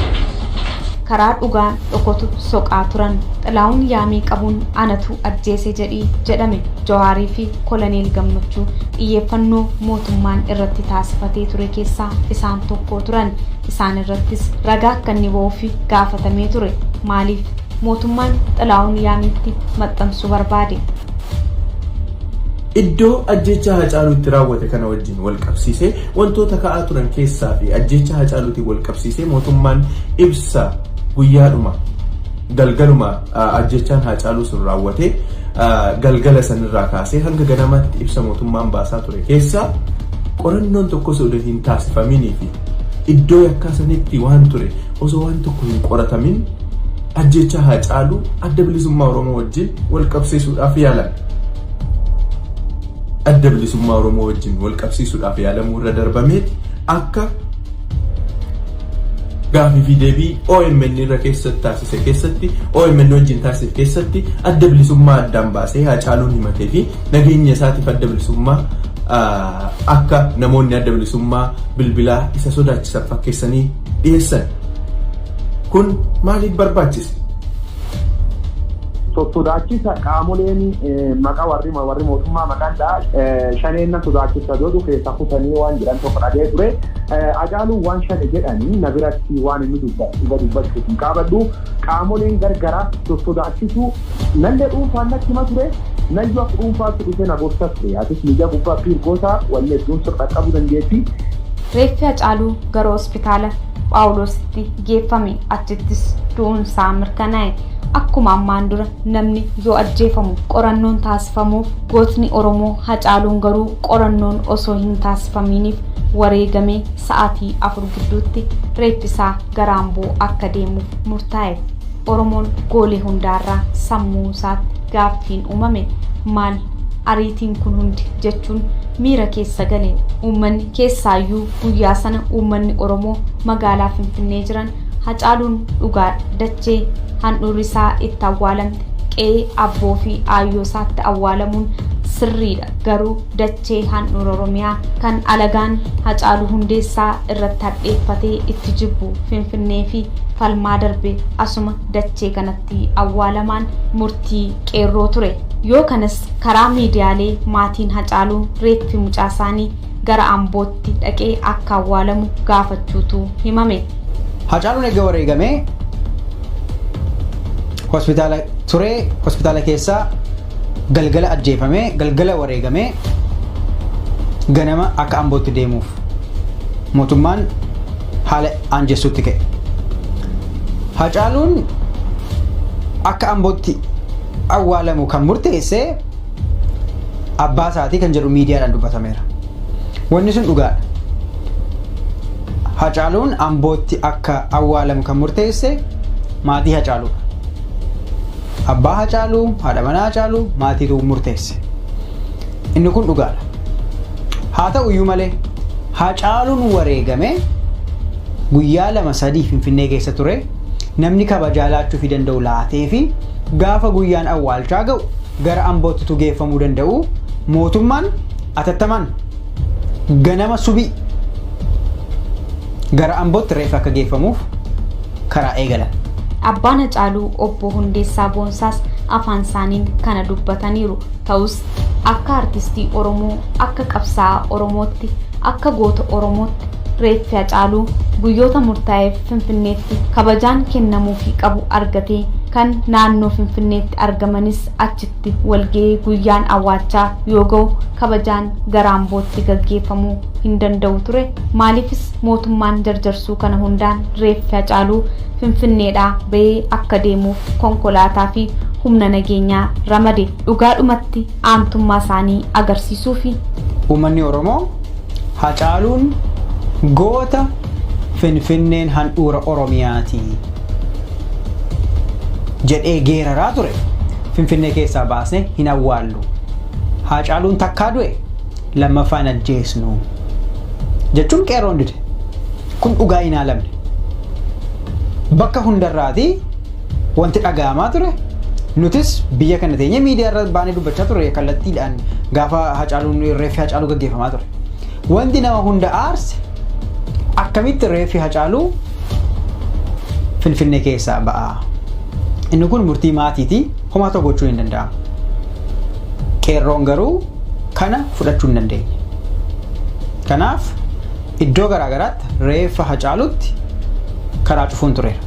karaa dhugaan dhokotu soqaa turan Xilaahun Yaamii qabuun anatu ajjeese jedhame Jawaarii fi Koloneel Gammachuu xiyyeeffannoo mootummaan irratti taasifatee ture keessaa isaan tokko turan. Isaan irrattis ragaa akka inni ba'uu fi gaafatamee ture. Maaliif mootummaan Xilaahun Yaamiitti maxxansuu barbaade? Iddoo ajjecha Hacaaluutti raawwate kana wajjin wal qabsiisee wantoota ka'aa turan keessaa fi ajjecha Hacaaluutti wal qabsiisee mootummaan ibsa guyyaadhuma galgaluma ajjechaan Hacaaluu sun raawwate galgala sanirraa kaasee hanga ganamaatti ibsa mootummaan baasaa ture keessaa qorannoon tokko osoo hin taasifaminii fi iddoo yakkaa sanitti waan ture osoo waan tokko hin qoratamin ajjecha Hacaaluu adda bilisummaa Oromoo wajjin wal qabsiisuudhaaf yaalan. Adda bilisummaa Oromoo wajjin wal qabsiisuudhaaf yaalamuu irra darbameeti akka gaafii fi deebii OMN irra keessatti taasise keessatti OMN wajjin taasise keessatti adda bilisummaa addaan baasee Hacaaluun himatee fi nageenya isaatiif adda bilisummaa akka namoonni adda bilisummaa bilbilaa isa sodaachisan fakkeessanii dhiyeessan. Kun maaliif barbaachise? Sodaachisa qaamoleen maqaa warri mootummaa maqaan shaneenna sodaachisa godhu keessa kutanii waan jedhan tokko dhagee ture. Hacaaluun waan shane jedhanii na biratti waan inni dubbachuuf hin qabadhu. Qaamoleen gargaraa sodaachisu nallee dhuunfaan natti hima ture. Nayyuu akka dhuunfaatti dhufee na gorsa ture. Atis miidiyaa gubbaa fi hirgoota wallee iddoon sirraa qabuu dandeetti. Reeffi Hacaaluu gara hospitaala Phaawulositti geeffame achittis du'uunsaa mirkanaa'e. Akkuma ammaan dura namni yoo ajjeefamu qorannoon taasifamuuf gootni Oromoo Hacaaluun garuu qorannoon osoo hin taasifaminiif wareegamee sa'aatii 4 gidduutti reeffisaa gara Amboo akka deemuuf murtaa'e. Oromoon goolee hundaarraa sammuu isaatti gaaffiin uumame maal ariitiin kun hundi jechuun miira keessa galee uummanni keessaayyuu guyyaa sana uummanni Oromoo magaalaa Finfinnee jiran Hacaaluun dhugaa dachee handhuurri isaa itti awwaalamte qe'ee abboo fi aayyoo isaatti awwaalamuun sirriidha. Garuu dachee handhuura Oromiyaa kan alagaan Hacaaluu Hundeessaa irratti hadheeffatee itti jibbu Finfinnee fi falmaa darbe asuma dachee kanatti awwaalamaan murtii qeerroo ture. Yoo kanas karaa miidiyaalee maatiin Hacaaluu reeffi mucaa isaanii gara Ambootti dhaqee akka awwaalamu gaafachuutu himame. Hacaaluun egaa wareegamee hospitaala turee hospitaala keessaa galgala ajjeefamee galgala wareegamee ganama akka Ambootti deemuuf mootummaan haala aanjessuutti ka'e. Hacaaluun akka Ambootti awwaalamu kan murteesse abbaa isaatii kan jedhu miidiyaadhaan dubbatameera. Wanni sun dhugaadha. Hacaaluun Ambootti akka awwaalamu kan murteesse maatii Hacaaluudha. Abbaa Hacaaluu, haadha manaa Hacaaluu maatiitu murteesse. Inni kun dhugaadha. Haa ta'uyyuu malee Haacaaluun wareegame guyyaa 2-3 Finfinnee keessa ture. Namni kabajaa laachuu fi danda'u laatee fi gaafa guyyaan awwaalchaa ga'u gara Ambootti geeffamuu danda'u mootummaan atattamaan ganama subii gara Ambootti reeffa akka geeffamuuf karaa eegalan. Abbaan Hacaaluu obbo Hundeessaa Boonsaas afaan isaaniin kana dubbataniiru. Ta'us akka artistii Oromoo, akka qabsaa'aa Oromootti, akka goota Oromootti reeffi Hacaaluu guyyoota murtaa'eef Finfinneetti kabajaan kennamuufii qabu argatee kan naannoo Finfinneetti argamanis achitti walga'ee guyyaan awwaalchaa yoo ga'u kabajaan gara Ambootti gaggeeffamuu hin danda'u ture. Maaliifis mootummaan jarjarsuu kana hundaan reeffi Hacaaluu Finfinneedhaa ba'ee akka deemuuf konkolaataa fi humna nageenyaa ramade dhugaadhumatti aantummaa isaanii agarsiisuu fi uummanni Oromoo Hacaaluun goota Finfinneen handhuura Oromiyaati jedhee geeraraa ture. Finfinnee keessaa baasne hin awwaallu. Hacaaluun takkaa du'e lammaffaan ajjeesnu jechuun qeerroon dide. Kun dhugaa hin haalamne. Bakka hundarraatii wanti dhaga'amaa ture. Nutis biyya kana teenye miidiyaa irra baanee dubbachaa ture kallattiidhaan gaafa Hacaaluun reeffi Hacaaluu gaggeeffamaa ture. Wanti nama hunda aarse akkamitti reeffi Hacaaluu Finfinnee keessaa ba'a. Inni kun murtii maatiiti, homaa tokko gochuu hin danda'amu. Qeerroon garuu kana fudhachuu hin dandeenye. Kanaaf iddoo garaagaraatti reeffa Hacaaluutti karaa cufuun tureera.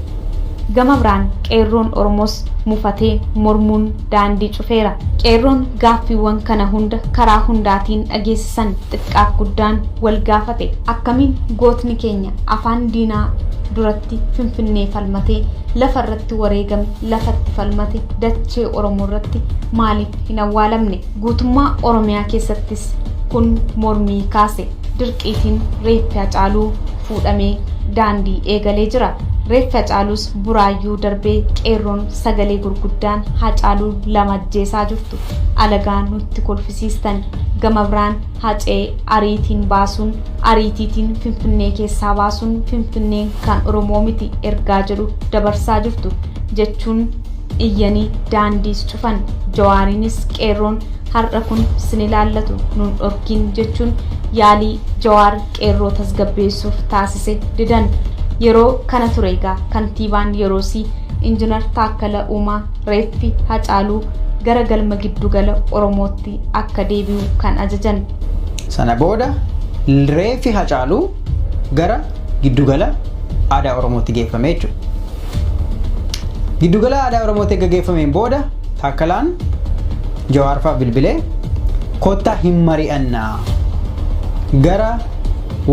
Gama biraan qeerroon Oromoos mufatee mormuun daandii cufeera. Qeerroon gaaffiiwwan kana hunda karaa hundaatiin dhageessisan xiqqaaf guddaan wal gaafate. Akkamiin gootni keenya afaan diinaa duratti Finfinnee falmatee lafa irratti wareegame lafatti falmate dachee Oromoo irratti maaliif hin awwaalamne? Guutummaa Oromiyaa keessattis kun mormii kaase. Dirqiitiin reeffi Hacaaluu fuudhamee daandii eegalee jira. Reeffi Hacaaluus buraayyuu darbee qeerroon sagalee gurguddaan Hacaaluu lama ajjeesaa jirtu alagaan nutti kolfisiistan. Gama biraan Hacee ariitiitiin Finfinnee keessaa baasuun Finfinneen kan Oromoo miti ergaa jedhu dabarsaa jirtu jechuun iyyanii daandiis cufan. Jawaariinis qeerroon har'a kun sin ilaallatu nun dhorkiin jechuun yaalii Jawaar qeerroo tasgabbeessuuf taasise didan. Yeroo kana ture egaa kantiibaan yeroosii Injiinar Taakkala Uumaa reeffi Hacaaluu gara galma giddugala Oromootti akka deebi'u kan ajajan. Sana booda reeffi Hacaaluu gara giddugala aadaa Oromootti geeffame jechuudha. Giddugala aadaa Oromootti gaggeeffameen booda Taakkalaan Jawaar fa'aa bilbilee kottaa hin mari'annaa gara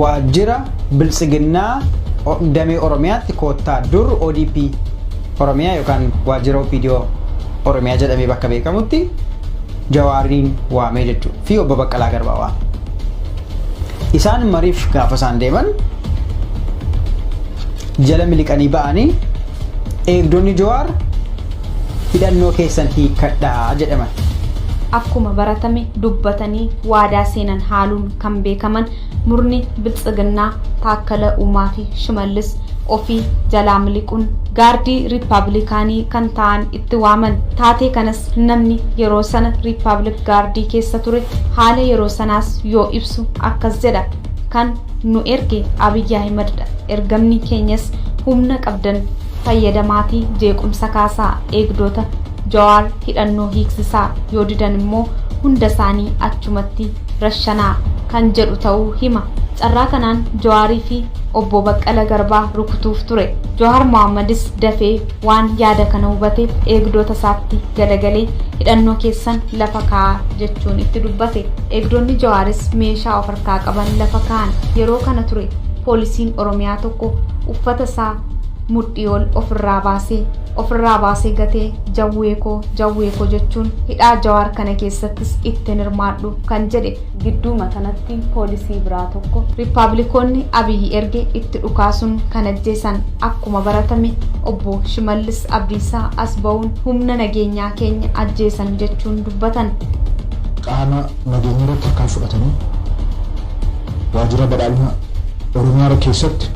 waajjira biltsiginnaa damee Oromiyaatti kottaa dur ODP Oromiyaa yookaan waajjira OPDO Oromiyaa jedhamee bakka beekamutti Jawaariin waamee jechuudha fi obbo Baqqalaa Garbaa waame. Isaan mariif gaafa isaan deeman jala miliqanii ba'anii eegdonni Jawaar hidhannoo keessan hiikkadhaa jedhaman. Akkuma baratame dubbatanii waadaa seenan haaluun kan beekaman murni biltsiginnaa Taakkala Uumaa fi Shimallis ofii jalaa miliquun gaardii riippaabilikaanii kan ta'an itti waaman. Taatee kanas namni yeroo sana riippaabilik gaardii keessa ture haala yeroo sanaas yoo ibsu akkas jedha. Kan nu erge Abiyyi Ahimedidha. Ergamni keenyas humna qabdan fayyadamaatii jeequmsa kaasaa eegdota Jawaar hidhannoo hiiksisaa yoo didan immoo hunda isaanii achumatti rashanaa kan jedhu ta'uu hima. Carraa kanaan Jawaarii fi obbo Baqqala Garbaa rukutuuf ture. Jawaar Mohammadis dafee waan yaada kana hubateef eegdota isaatti galagalee hidhannoo keessan lafa kaa'aa jechuun itti dubbate. Eegdonni Jawaaris meeshaa of harkaa qaban lafa kaa'an. Yeroo kana ture poolisiin Oromiyaa tokko uffata isaa mudhii ol ofirraa baasee gatee jawweekoo jechuun hidhaa Jawaar kana keessattis ittiin hirmaadhu kan jedhe. Gidduuma kanatti poolisii biraa tokko riippaabilikoonni Abiyyi erge itti dhukaasuun kan ajjeesan. Akkuma baratame obbo Shimallis Abdiisaa as ba'uun humna nageenyaa keenya ajjeesan jechuun dubbatan. Qaama nageenya irratti kan fudhatanii waajjira badhaadhina Oromiyaa keessatti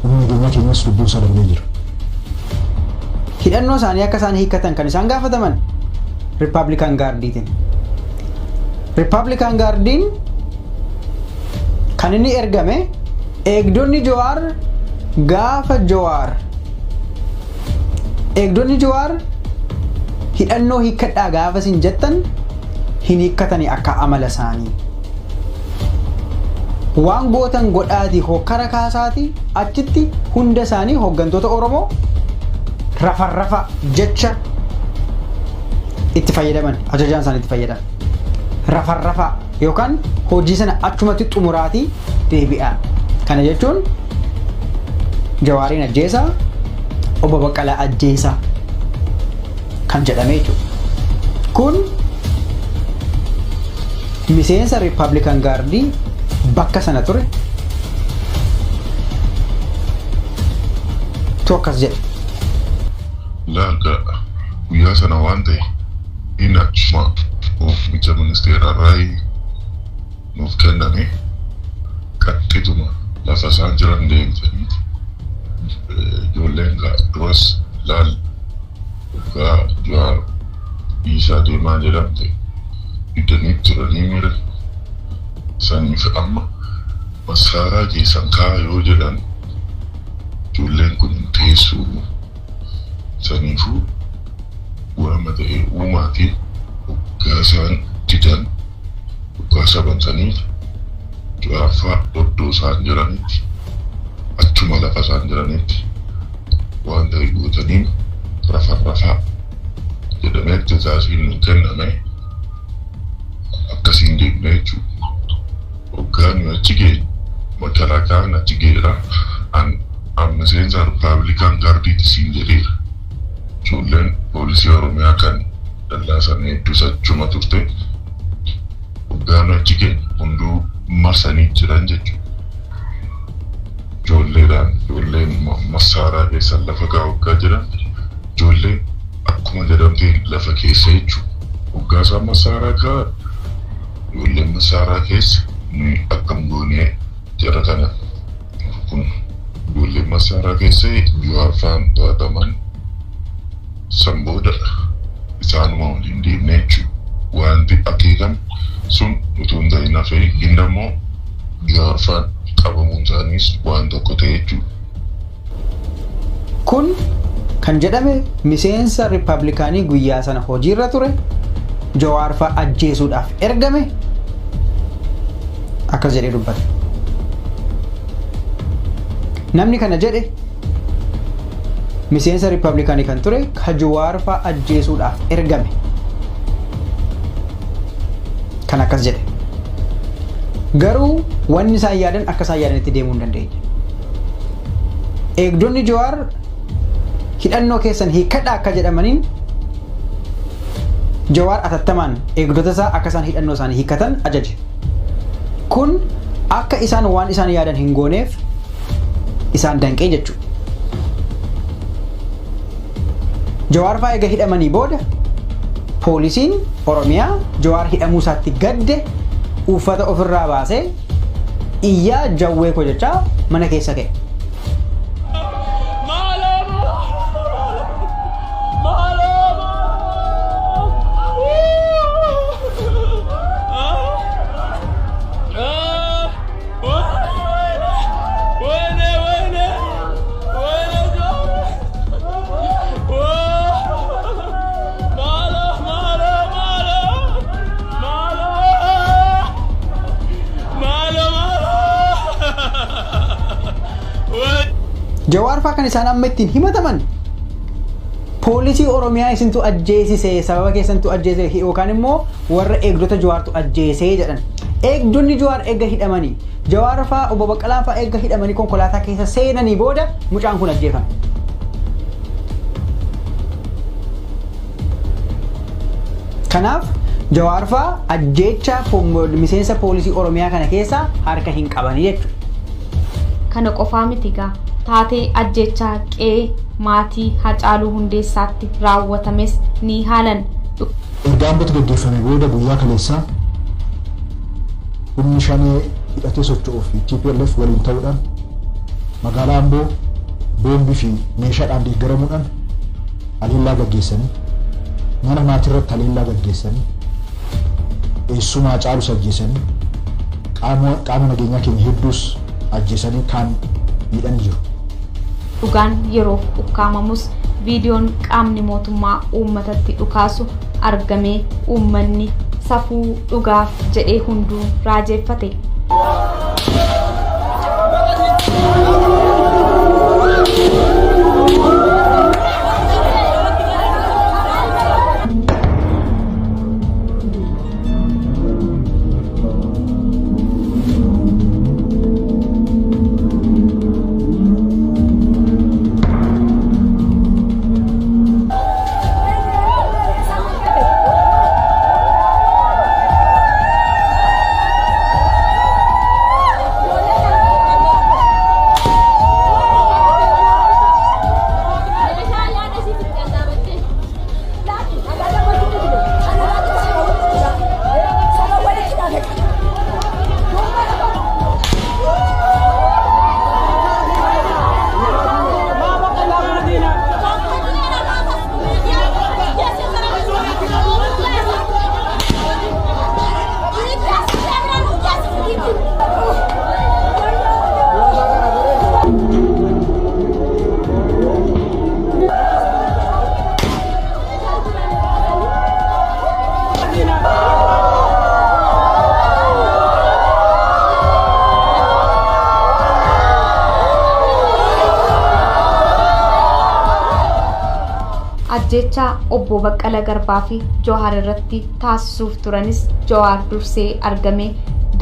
humni nageenya keenyas lubbuu isaa darbee jira. Hidhannoo isaanii akka isaan hiikkatan kan isaan gaafataman Republican Guardiitiin. Republican Guardiin kan inni ergame eegdonni Jawaar gaafa eegdonni Jawaar hidhannoo hiikkadhaa gaafa isin jettan hin hiikkatanii akka amala isaanii. Waan gootan godhaatii hokkara kaasaati achitti hunda isaanii hooggantoota Oromoo rafarrafa jecha itti fayyadaman, ajajaan isaanii itti fayyadaman. Rafarrafa yookaan hojii sana achumatti xumuraatii deebi'an. Kana jechuun Jawaariin ajjeesaa, Obbo Baqqalaa ajjeesaa kan jedhamee jiru. Kun miseensa Republican Guardii bakka sana ture tu akkas jedhe. Laga guyyaa sana waan ta'e inni achuma ofiicha ministeerarraa nuuf kenname qaxxituma lafa isaan jiran deemtanii ijoolleen duras laal dhugaa Jawaar Isaa deemaa jedhamte iddanii turanii mira saniif amma masaaraa keessan kaa'aa yoo jedhan ijoolleen kun hin teessuu saniifuu waama ta'e uumaatiin hoggaa isaan didan hoggaa sabantaniif Jawaaraa oddoo isaan jiranitti achuma lafa isaan jiranitti waan ta'e gootaniin rafarrafaa jedhamee tajaajilni kenname akkasiin deemnee jechuudha. Hoggaan achi ga'e makalakaan achi ga'eera an miseensa Republican Guardiitti siin jedheera. Ijoolleen poolisii Oromiyaa kan dallaasan hedduus achuma turte hoggaan achi ga'e hunduu marsanii jiran jechuudha. Ijoolleen masaaraa keessan lafa gaa hoggaa jiran ijoolleen akkuma jedhamte lafa keessa jechuudha. Hoggaa isaan masaaraa gaa ijoolleen masaaraa keessa nuyi akkam goonee jara kana kun ijoolleen masaaraa keessa Jawaar faan to'ataman san booda isaanuma waliin deemnee jechuudha. Wanti akeekan sun utuu hin ta'in hafee inni ammoo Jawaar faan qabamuun isaaniis waan tokko ta'e jechuudha. Kun kan jedhame miseensa Ripaabilikaanii guyyaa sana hojiirra ture Jawaar fa'aa ajjeesuudhaaf ergame akkas jedhee dubbate. Namni kana jedhe miseensa Ripaabilikaanii kan ture ka Jawaar fa'aa ajjeesuudhaaf ergame kan akkas jedhe. Garuu wanni isaan yaadan akka isaan yaadanitti deemuu hin dandeenye. Eegdonni Jawaar hidhannoo keessan hiikkadhaa akka jedhamaniin Jawaar atattamaan eegdota isaa akka isaan hidhannoo isaanii hiikkatan ajaje. Kun akka isaan waan isaan yaadan hin gooneef isaan danqee jechuudha. Jawaar fa'aa eega hidhamanii booda poolisiin Oromiyaa Jawaar hidhamuu isaatti gadde uffata ofirraa baasee iyyaa jawwee koo jechaa mana keessa ka'e. Jawaar fa'aa kan isaan amma ittiin himataman poolisii Oromiyaa isintu ajjeesise sababa keessantu ajjeese yookaan immoo warra eegdota Jawaartu ajjeesee jedhan. Eegdonni Jawaar eega hidhamanii Jawaar fa'aa Obbo Baqqalaa fa'aa eega hidhamanii konkolaataa keessa seenanii booda mucaan kun ajjeefame. Kanaaf Jawaar fa'aa ajjeecha miseensa poolisii Oromiyaa kana keessa harka hin qabanii jechuudha. Kana qofaa miti gaa taatee ajjechaa qe'ee maatii Hacaaluu Hundeessaatti raawwatames ni haalan. Ergaan gaggeeffame booda guyyaa kaleessaa humni shanee hidhatee socho'uu fi TPLF waliin ta'uudhaan magaalaa Amboo boombii fi meeshaadhaan deeggaramuudhaan haleellaa gaggeessanii mana maatii irratti haleellaa gaggeessanii eessumaa Haacaaluu ajjeesanii qaama nageenyaa keenya hedduus ajjeesanii kaan miidhanii jiru. Dhugaan yeroof ukkaamamus viidiyoon qaamni mootummaa uummatatti dhukaasu argamee uummanni safuu dhugaaf jedhee hunduu raajeeffate. Ajjeechaa obbo Baqqala Garbaa fi Johaar irratti taasisuuf turanis Johaar dursee argamee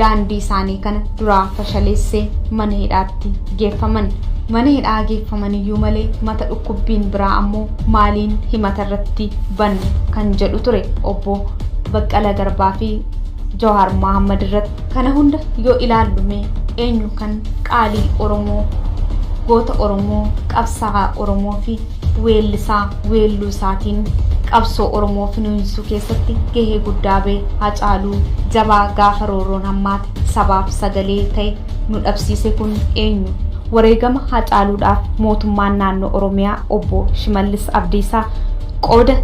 daandii isaanii kana duraa fashaleessee mana hidhaatti geeffaman. Mana hidhaa geeffaman iyyuu malee mata dhukkubbiin biraa ammoo maaliin himata irratti bannu kan jedhu ture obbo Baqqala Garbaa fi Johaar Mohammad irratti. Kana hunda yoo ilaallume eenyu kan qaalii Oromoo, goota Oromoo, qabsaa'aa Oromoo fi weellisaa weelluu isaatiin qabsoo Oromoo finiinsuu keessatti gahee guddaa ba'e Haacaaluu jabaa gaafa roorroon hammaate sabaaf sagalee ta'e nu dhabsiise kun eenyu? Wareegama Haacaaluudhaaf mootummaan naannoo Oromiyaa obbo Shimallis Abdiisaa qooda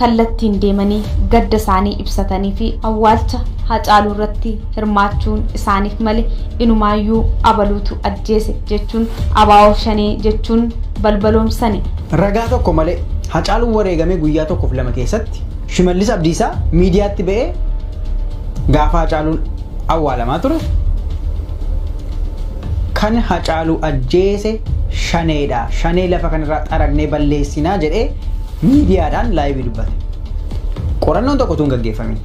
kallattiin deemanii gadda isaanii ibsatanii fi awwaalcha Haacaaluu irratti hirmaachuun isaaniif malee inumaayyuu abaluutu ajjeese jechuun abaa'oo shanee jechuun balbaloomsani. Ragaa tokko malee Haacaaluun wareegamee guyyaa tokkoof lama keessatti Shimallis Abdiisaa miidiyaatti ba'ee gaafa Haacaaluun awwaalamaa ture kan Haacaaluu ajjeese shaneedha. Shanee lafa kanarraa xaragnee balleessinaa jedhee miidiyaadhaan laayivii dubbate. Qorannoon tokko tun gaggeeffamin.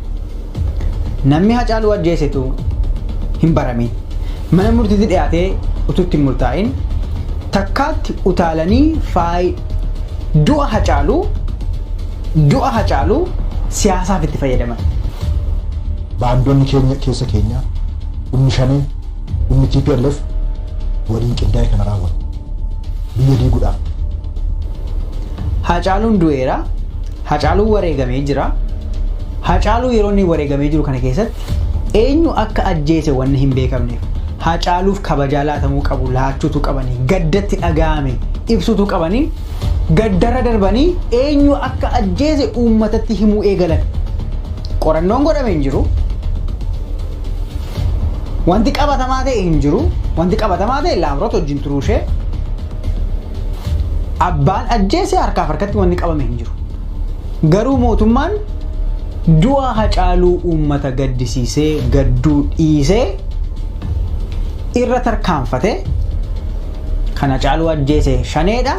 Namni Haacaaluu ajjeesetu hin baramin. Mana murtiitti dhiyaatee ututti hin murtaa'in takkaatti utaalanii du'a Haacaaluu siyaasaaf itti fayyadaman. Baandonni keenya keessa keenya humni shanee humni TPLF waliin qindaa'e kana raawwatu biyya diiguudhaaf. Haacaaluun du'eera. Haacaaluun wareegamee jira. Haacaaluu yeroo inni wareegamee jiru kana keessatti eenyu akka ajjeese wanni hin beekamneef Haacaaluuf kabajaa laatamuu qabu laachuutu qabanii gaddatti dhaga'ame ibsutu qabanii gaddarra darbanii eenyu akka ajjeese uummatatti himuu eegalan. Qorannoon godhamee hin jiru. Wanti qabatamaa ta'e hin jiru. Wanti qabatamaa ta'e Laamroot wajjin turuushee abbaan ajjeese harkaaf harkatti wanni qabame hin jiru. Garuu mootummaan du'a Haacaaluu uummata gaddisiisee gadduu dhiisee irra tarkaanfate kan Haacaaluu ajjeese shaneedha.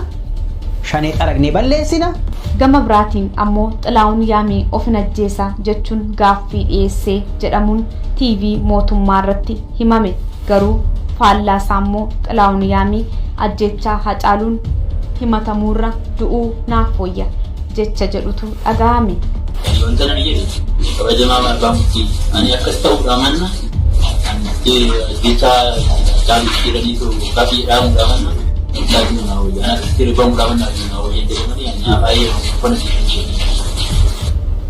Shanee xaragnee balleessina. Gama biraatiin ammoo Xilaawun Yaamee ofin ajjeesa jechuun gaaffii dhiyeessee jedhamuun TV mootummaa irratti himame. Garuu faallaasaa ammoo Xilaawun Yaamee ajjeechaa Haacaaluun himatamuurra du'uu naaf wayya jecha jedhutu dhaga'ame. Wanta nan jedhe kabajamaa marbamutti ani akkas ta'uudha manna jecha Haacaaluu jedhaniitu gaaffii dhaamuudha manna.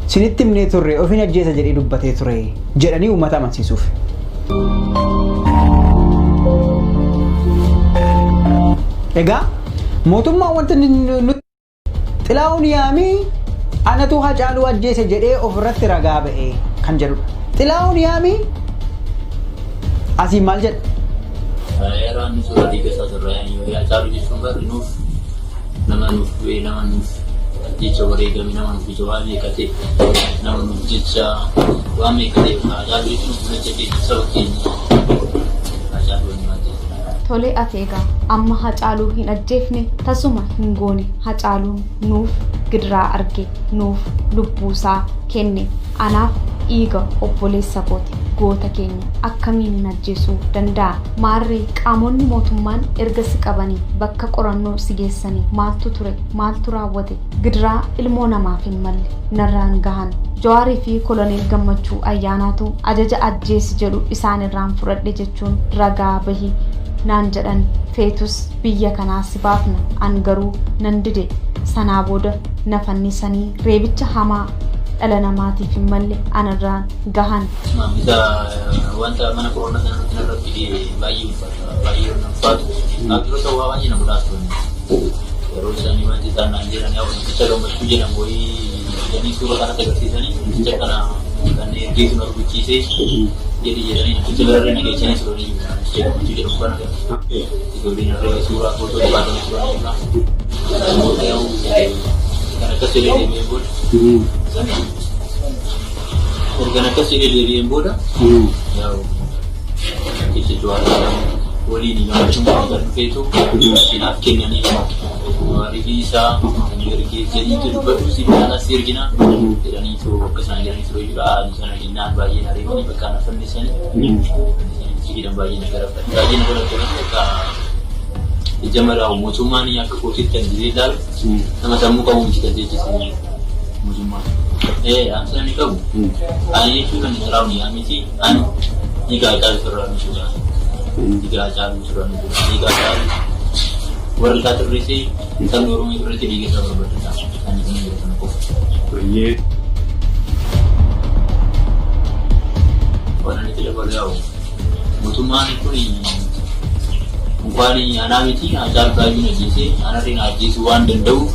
Sinitti himnee turre ofin ajjeesa jedhee dubbatee ture jedhanii uummata amansiisuuf. Egaa mootummaa wanti Xilaahun Yaamii anatu Hacaaluu ajjeese jedhee ofirratti ragaa ba'ee kan jedhudha. Xilaahun Yaamii asii maal jedha? Yeroo inni suuraa dhiibbaa irraa Hacaaluu jechuun garuu nuuf nama nuuf du'e nama nuuf jecha wareegame nama nuuf jecha waan meeqate nama nuuf jecha waan meeqate Hacaaluu jechuun jecha keessa saba keenya Hacaaluu inni Tole ati egaa amma Hacaaluu hin ajjeefne tasuma hin goone Hacaaluun nuuf gidiraa arge nuuf lubbuusaa kenne anaaf dhiiga obboleessa kooti goota keenya akkamiin hin ajjeesuu danda'a maarree qaamonni mootummaan erga si qabanii bakka qorannoo si geessanii maaltu ture maaltu raawwate gidiraa ilmoo namaaf hin malle narraan gahan Jawaarii fi Koloneel Gammachuu Ayyaanaatu ajaja ajjeesi jedhu isaan irraan fudhadhe jechuun ragaa bahii naan jedhan feetus biyya kanaa si baafna an garuu nan dide sanaa booda na fannisanii reebicha hamaa dhala namaatiif hin malle anarraan gahan. Wanta mana qorannaa sana irratti baay'ee ulfaatu akkiroota waa baay'ee na godhaatu yeroo isaanii wanti isaan naan jedhan yaa wanticha Gammachuu jedhamu wayii jedhanii suura kanatti agarsiisanii wanticha kana kan ergeesu na rukuchiisee jedhanii wanticha birarree nageechanii turanii Gammachuu jedhamu kana ijoolleen irra suuraa footoo baatanii turanii kan akkasii deebi'een booda erga akkasii deebi'een booda yaa'u jecha Jawaarii waliin Gammachuun kan dhufeetu sinaaf kennanii Jawaarii isaa ergee jedhanii dubbatu si baanas ergina jedhaniitu akka isaan jedhanii ture jechuudha haalli sana jennaan baay'ee na reebanii bakka na fannisanii sigiidhaan baay'ee na garafatan baay'ee na godhatanii akka Jamarraa mootummaan akka kootiitti kan jiree ilaalu nama sammuu qabu miti kan jechisiin mootummaan. Ansa inni qabu ani jechuun kan Xilaahun Yaamii ani dhiigaa Hacaaluu turraa ni jira. Dhiigaa Hacaaluu turraa ni jira. Dhiigaa Hacaaluu warri isaa turreessee sabni Oromoo turreessee dhiiga isaa barbaadata. Ani kun yeroo sana qofa. Waan ani itti dabalu yaa'u mootummaan kun Bukan anak miti ajar baju najisi, anak ini najis wan dendau.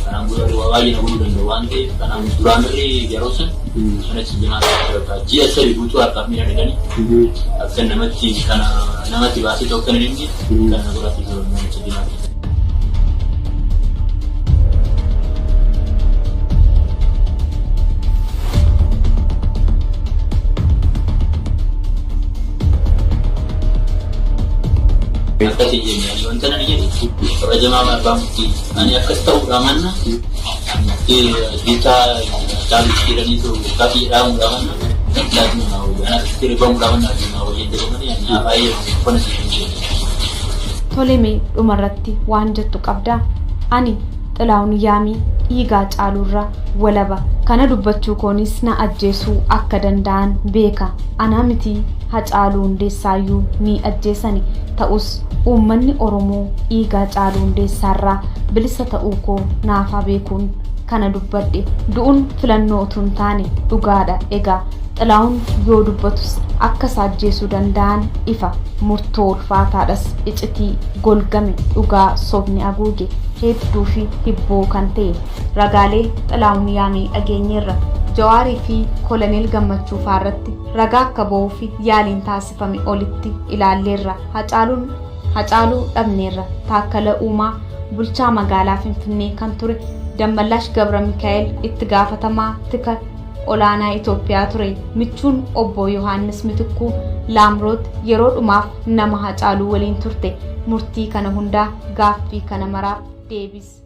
Karena bulan dua kali nak bulan dua nanti, karena bulan ini jarosan, mana sejenak kaji asal butuh harta mina dengan ini. Akan nama ti basi token ini, karena bulan itu mana sejenak. Kasih je, wanita ni jadi raja mama bangki. Ani akan tahu ramana, kita cari kiran itu kaki ram ramana. Jadi mau, anak kiri bang ramana mau jadi mana ni apa yang pernah sih? Toleme umarratti waan jettu qabda ani Xilaahun Yaamii dhiigaa Hacaaluurraa walaba kana dubbachuu koonis na ajjeesuu akka danda'an beeka ana miti Hacaaluu Hundeessaayyuu ni ajjeesani ta'us uummanni Oromoo dhiigaa Hacaaluu Hundeessaarraa bilisa ta'uu koo naafaa beekuun kana dubbadhe du'uun filannoo utuu hin taane dhugaadha egaa Xilaahun yoo dubbatus akka ajjeesuu danda'an ifa murtoo ulfaataadhas icitii golgame dhugaa sobni haguuge hedduu fi hibboo kan ta'e ragaalee Xilaahun Yaamii dhageenyeerra Jawaarii fi Koloneel Gammachuu faarratti ragaa akka ba'uu fi yaaliin taasifame olitti ilaalleerra Hacaaluu dhabneerra Taakkala Uumaa bulchaa magaalaa Finfinnee kan ture Dammallaash Gabra Mikaa'el itti gaafatamaa tika olaanaa Itoophiyaa ture michuun obbo Yohaannis Mitikkuu Laamroot yeroo dhumaaf nama Hacaaluu waliin turte murtii kana hundaa gaaffii kana maraaf deebis.